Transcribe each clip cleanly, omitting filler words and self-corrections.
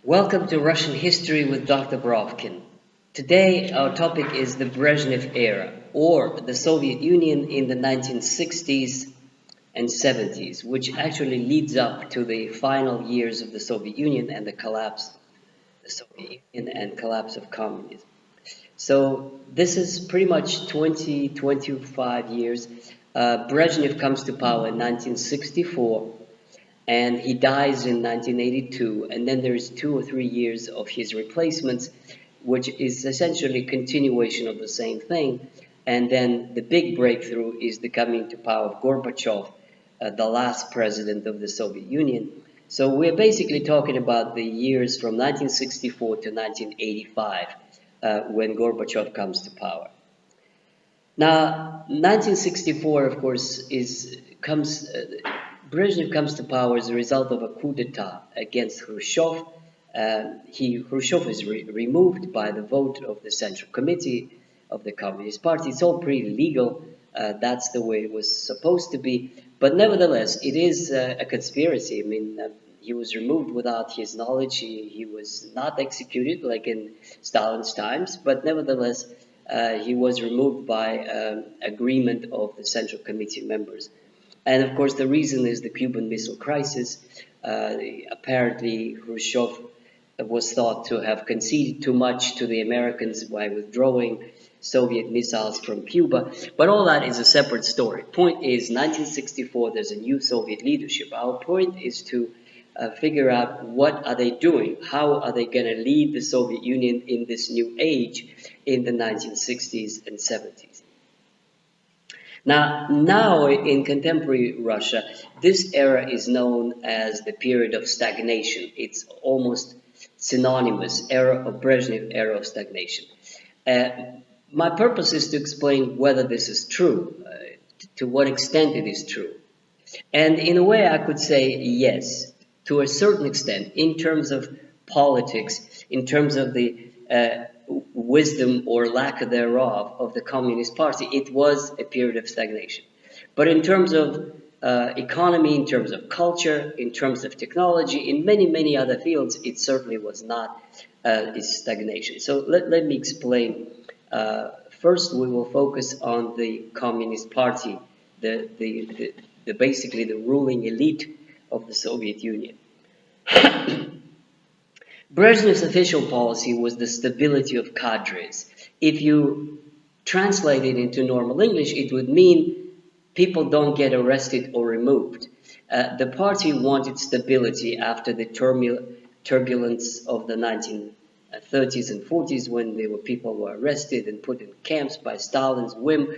Welcome to Russian History with Dr. Brovkin. Today our topic is the Brezhnev era, or the Soviet Union in the 1960s and 70s, which actually leads up to the final years of the Soviet Union and the collapse of the Soviet Union and collapse of communism. So this is pretty much 25 years. Brezhnev comes to power in 1964 and he dies in 1982, and then there's 2 or 3 years of his replacements, which is essentially a continuation of the same thing. And then the big breakthrough is the coming to power of Gorbachev, the last president of the Soviet Union. So we're basically talking about the years from 1964 to 1985, when Gorbachev comes to power. Now, 1964, of course, Brezhnev comes to power as a result of a coup d'etat against Khrushchev. Khrushchev is removed by the vote of the Central Committee of the Communist Party. It's all pretty legal. That's the way it was supposed to be. But nevertheless, it is a conspiracy. I mean, he was removed without his knowledge. He was not executed like in Stalin's times, but nevertheless, he was removed by agreement of the Central Committee members. And of course, the reason is the Cuban Missile Crisis. Apparently, Khrushchev was thought to have conceded too much to the Americans by withdrawing Soviet missiles from Cuba. But all that is a separate story. Point is, 1964, there's a new Soviet leadership. Our point is to figure out what are they doing? How are they going to lead the Soviet Union in this new age in the 1960s and 70s? Now in contemporary Russia, this era is known as the period of stagnation. It's almost synonymous, era of Brezhnev, era of stagnation. My purpose is to explain whether this is true, to what extent it is true. And in a way, I could say yes, to a certain extent, in terms of politics, in terms of the wisdom or lack thereof of the Communist Party, it was a period of stagnation. But in terms of economy, in terms of culture, in terms of technology, in many, many other fields, it certainly was not a stagnation. So let me explain. First, we will focus on the Communist Party, basically the ruling elite of the Soviet Union. Brezhnev's official policy was the stability of cadres. If you translate it into normal English, it would mean people don't get arrested or removed. The party wanted stability after the turbulence of the 1930s and 40s when people were arrested and put in camps by Stalin's whim.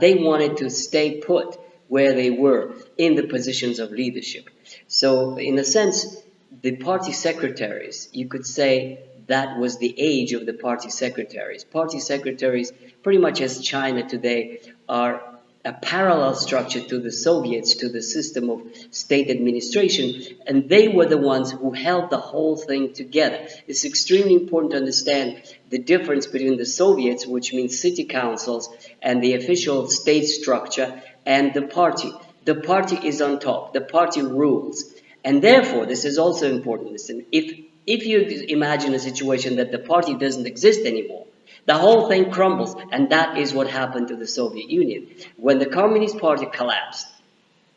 They wanted to stay put where they were in the positions of leadership. So in a sense, the party secretaries, you could say that was the age of the party secretaries. Party secretaries, pretty much as China today, are a parallel structure to the Soviets, to the system of state administration, and they were the ones who held the whole thing together. It's extremely important to understand the difference between the Soviets, which means city councils, and the official state structure, and the party. The party is on top. The party rules. And therefore, this is also important. Listen, if you imagine a situation that the party doesn't exist anymore, the whole thing crumbles, and that is what happened to the Soviet Union. When the Communist Party collapsed,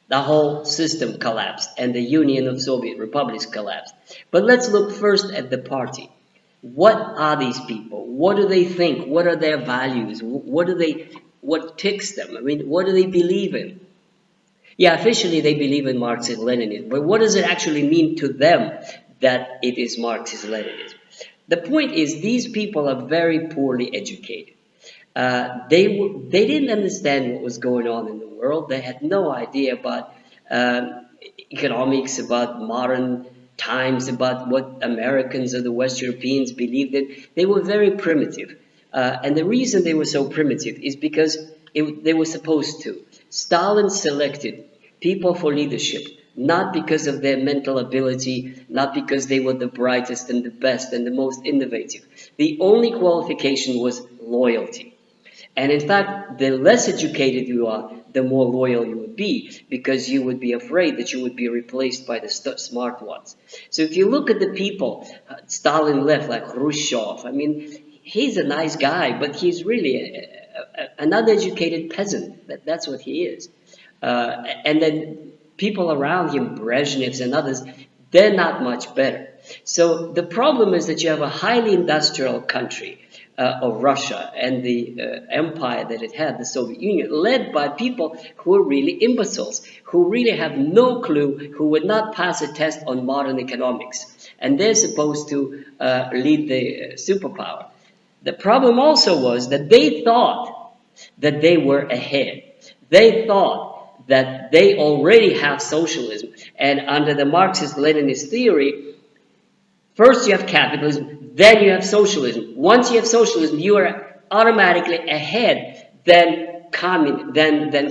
the whole system collapsed, and the Union of Soviet Republics collapsed. But let's look first at the party. What are these people? What do they think? What are their values? What ticks them? I mean, what do they believe in? Yeah, officially they believe in Marxist-Leninism, but what does it actually mean to them that it is Marxist-Leninism? The point is, these people are very poorly educated. They didn't understand what was going on in the world. They had no idea about economics, about modern times, about what Americans or the West Europeans believed in. They were very primitive. And the reason they were so primitive is because they were supposed to. Stalin selected people for leadership, not because of their mental ability, not because they were the brightest and the best and the most innovative. The only qualification was loyalty. And in fact, the less educated you are, the more loyal you would be, because you would be afraid that you would be replaced by the smart ones. So if you look at the people Stalin left, like Khrushchev, I mean, he's a nice guy, but he's really an uneducated peasant. That's what he is. And then people around him, Brezhnevs and others, they're not much better. So the problem is that you have a highly industrial country of Russia and the empire that it had, the Soviet Union, led by people who are really imbeciles, who really have no clue, who would not pass a test on modern economics. And they're supposed to lead the superpower. The problem also was that they thought that they were ahead. They thought that they already have socialism. And under the Marxist-Leninist theory, first you have capitalism, then you have socialism. Once you have socialism, you are automatically ahead than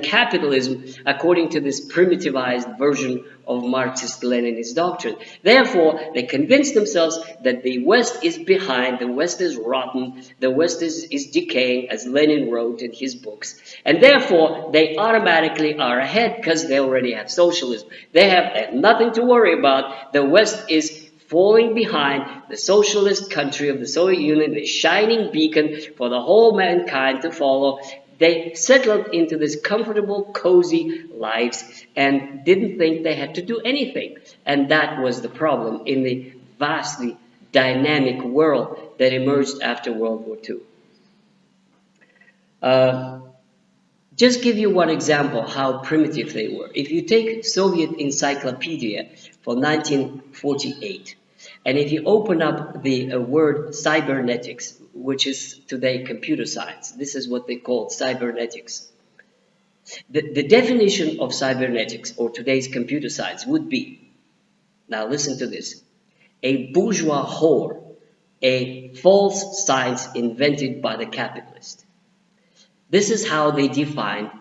capitalism, according to this primitivized version of Marxist-Leninist doctrine. Therefore, they convinced themselves that the West is behind, the West is rotten, the West is decaying, as Lenin wrote in his books. And therefore, they automatically are ahead because they already have socialism. They have nothing to worry about. The West is falling behind. The socialist country of the Soviet Union, the shining beacon for the whole mankind to follow. They settled into this comfortable, cozy lives and didn't think they had to do anything. And that was the problem in the vastly dynamic world that emerged after World War II. Just give you one example how primitive they were. If you take Soviet Encyclopedia for 1948, and if you open up the word cybernetics, which is today computer science, this is what they call cybernetics. The definition of cybernetics, or today's computer science, would be, now listen to this, a bourgeois whore, a false science invented by the capitalist. This is how they define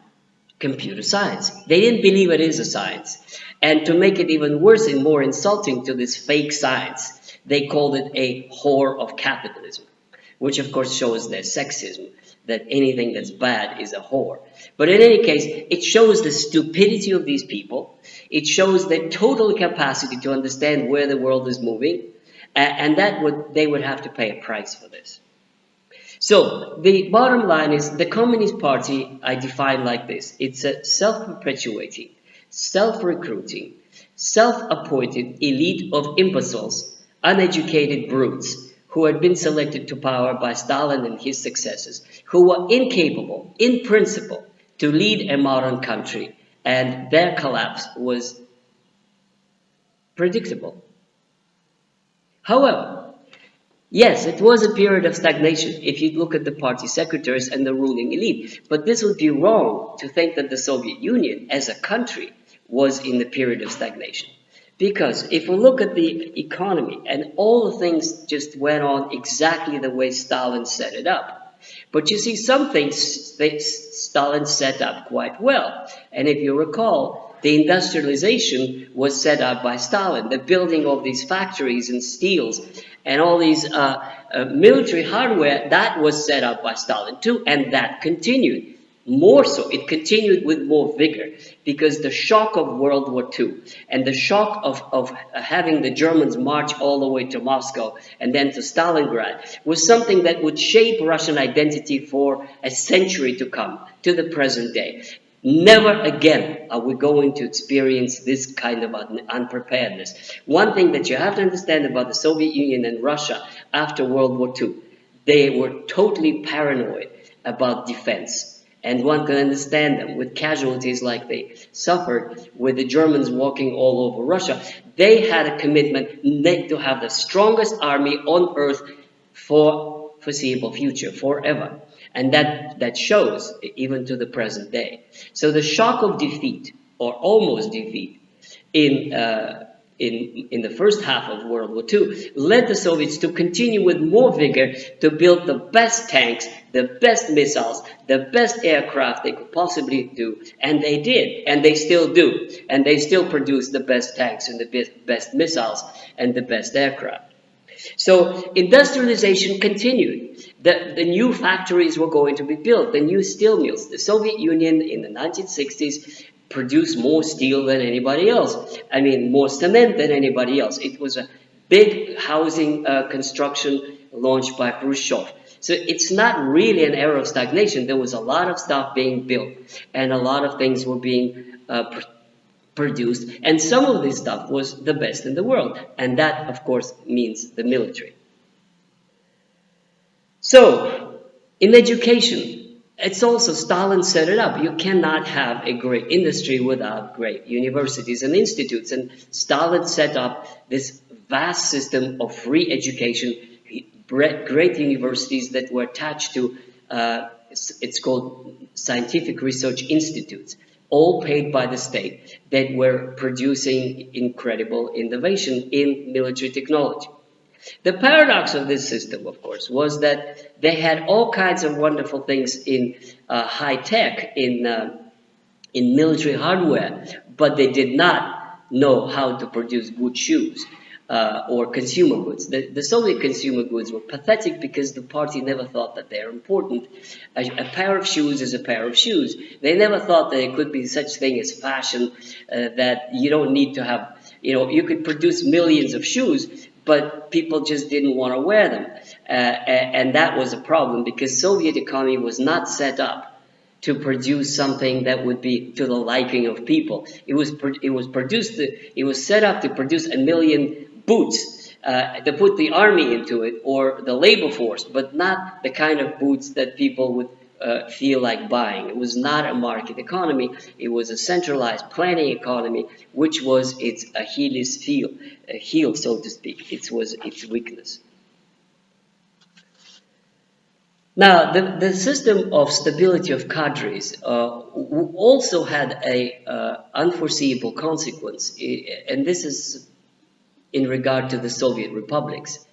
computer science. They didn't believe it is a science. And to make it even worse and more insulting to this fake science, they called it a whore of capitalism, which of course shows their sexism, that anything that's bad is a whore. But in any case, it shows the stupidity of these people. It shows their total incapacity to understand where the world is moving, and they would have to pay a price for this. So the bottom line is the Communist Party I define like this. It's a self-perpetuating, self-recruiting, self-appointed elite of imbeciles, uneducated brutes who had been selected to power by Stalin and his successors, who were incapable, in principle, to lead a modern country, and their collapse was predictable. However, yes, it was a period of stagnation if you look at the party secretaries and the ruling elite, but this would be wrong to think that the Soviet Union as a country was in the period of stagnation. Because if we look at the economy, and all the things just went on exactly the way Stalin set it up. But you see, some things Stalin set up quite well. And if you recall, the industrialization was set up by Stalin. The building of these factories and steels and all these military hardware, that was set up by Stalin too, and that continued. More so, it continued with more vigor, because the shock of World War II and the shock of having the Germans march all the way to Moscow and then to Stalingrad was something that would shape Russian identity for a century to come, to the present day. Never again are we going to experience this kind of unpreparedness. One thing that you have to understand about the Soviet Union and Russia after World War II, they were totally paranoid about defense. And one can understand them with casualties like they suffered with the Germans walking all over Russia. They had a commitment to have the strongest army on earth for foreseeable future, forever. And that shows even to the present day. So the shock of defeat, or almost defeat, in the first half of World War II led the Soviets to continue with more vigor to build the best tanks, the best missiles, the best aircraft they could possibly do. And they did, and they still do. And they still produce the best tanks and the best missiles and the best aircraft. So industrialization continued. The new factories were going to be built, the new steel mills. The Soviet Union in the 1960s produced more steel than anybody else. I mean, more cement than anybody else. It was a big housing construction launched by Khrushchev. So it's not really an era of stagnation. There was a lot of stuff being built, and a lot of things were being produced, and some of this stuff was the best in the world, and that, of course, means the military. So, in education, it's also Stalin set it up. You cannot have a great industry without great universities and institutes, and Stalin set up this vast system of free education, great universities that were attached to, it's called scientific research institutes, all paid by the state, that were producing incredible innovation in military technology. The paradox of this system, of course, was that they had all kinds of wonderful things in high tech, in military hardware, but they did not know how to produce good shoes or consumer goods. The Soviet consumer goods were pathetic because the party never thought that they're important. A pair of shoes is a pair of shoes. They never thought that there could be such thing as fashion, that you don't need to have, you could produce millions of shoes, but people just didn't want to wear them. And that was a problem because Soviet economy was not set up to produce something that would be to the liking of people. It was set up to produce a million boots, to put the army into it or the labor force, but not the kind of boots that people would feel like buying. It was not a market economy. It was a centralized planning economy, which was its Achilles heel, so to speak. It was its weakness. Now, the system of stability of cadres also had a unforeseeable consequence, and this is in regard to the Soviet republics.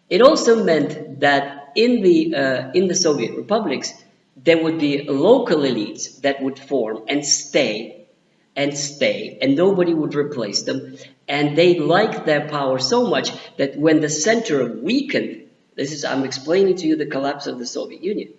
It also meant that in the Soviet republics, there would be local elites that would form and stay, and nobody would replace them. And they liked their power so much that when the center weakened, I'm explaining to you the collapse of the Soviet Union.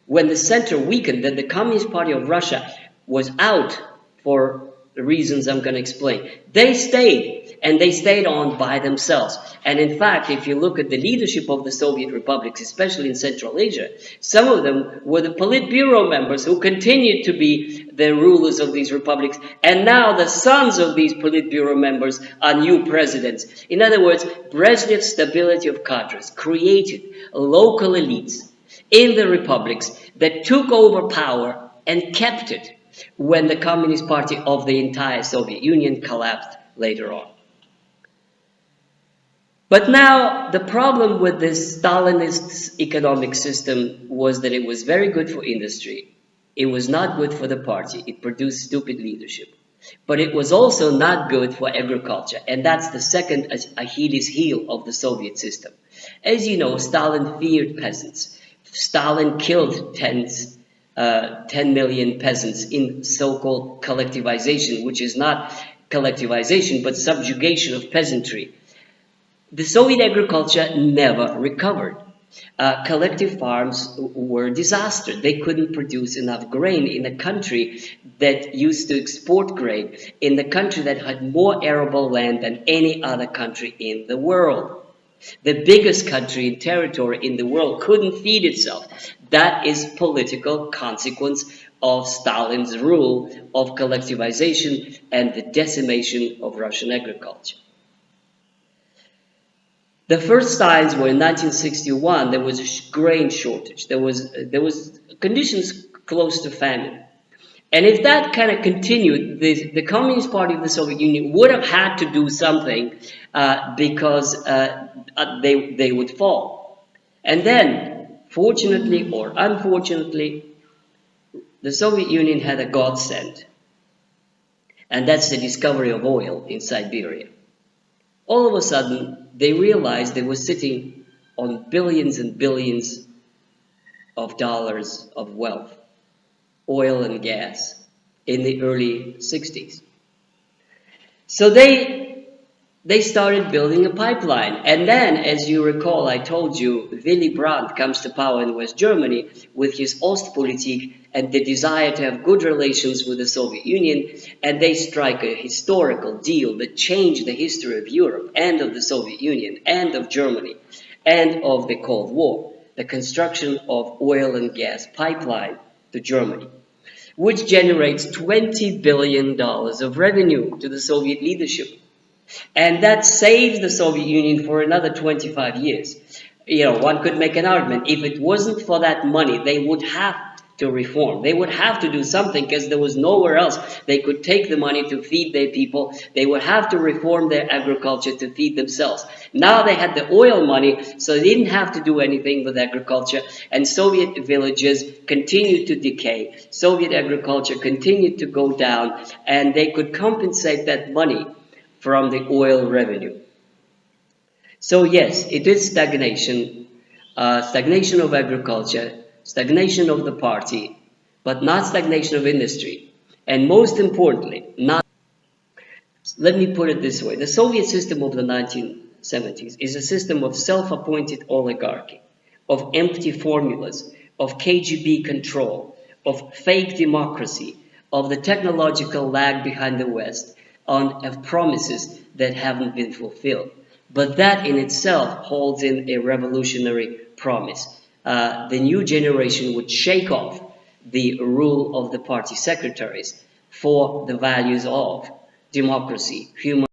When the center weakened, then the Communist Party of Russia was out for the reasons I'm going to explain. They stayed, and they stayed on by themselves. And in fact, if you look at the leadership of the Soviet republics, especially in Central Asia, some of them were the Politburo members who continued to be the rulers of these republics. And now the sons of these Politburo members are new presidents. In other words, Brezhnev's stability of cadres created local elites in the republics that took over power and kept it when the Communist Party of the entire Soviet Union collapsed later on. But now, the problem with this Stalinist economic system was that it was very good for industry. It was not good for the party. It produced stupid leadership. But it was also not good for agriculture. And that's the second Achilles heel of the Soviet system. As you know, Stalin feared peasants. Stalin killed 10 million peasants in so-called collectivization, which is not collectivization, but subjugation of peasantry. The Soviet agriculture never recovered. Collective farms were a disaster. They couldn't produce enough grain in a country that used to export grain, in the country that had more arable land than any other country in the world. The biggest country in territory in the world couldn't feed itself. That is political consequence of Stalin's rule of collectivization and the decimation of Russian agriculture. The first signs were in 1961. There was a grain shortage. There was conditions close to famine. And if that kind of continued, the Communist Party of the Soviet Union would have had to do something because they would fall. And then, fortunately or unfortunately, the Soviet Union had a godsend. And that's the discovery of oil in Siberia. All of a sudden, they realized they were sitting on billions and billions of dollars of wealth, oil and gas, in the early 60s. So they they started building a pipeline. And then, as you recall, I told you, Willy Brandt comes to power in West Germany with his Ostpolitik and the desire to have good relations with the Soviet Union, and they strike a historical deal that changed the history of Europe and of the Soviet Union and of Germany and of the Cold War, the construction of oil and gas pipeline to Germany, which generates $20 billion of revenue to the Soviet leadership. And that saves the Soviet Union for another 25 years. One could make an argument. If it wasn't for that money, they would have to reform. They would have to do something because there was nowhere else they could take the money to feed their people. They would have to reform their agriculture to feed themselves. Now they had the oil money, so they didn't have to do anything with agriculture, and Soviet villages continued to decay. Soviet agriculture continued to go down, and they could compensate that money from the oil revenue. So yes, it is stagnation, stagnation of agriculture, stagnation of the party, but not stagnation of industry. And most importantly, let me put it this way, the Soviet system of the 1970s is a system of self-appointed oligarchy, of empty formulas, of KGB control, of fake democracy, of the technological lag behind the West, of promises that haven't been fulfilled. But that in itself holds in a revolutionary promise. The new generation would shake off the rule of the party secretaries for the values of democracy, human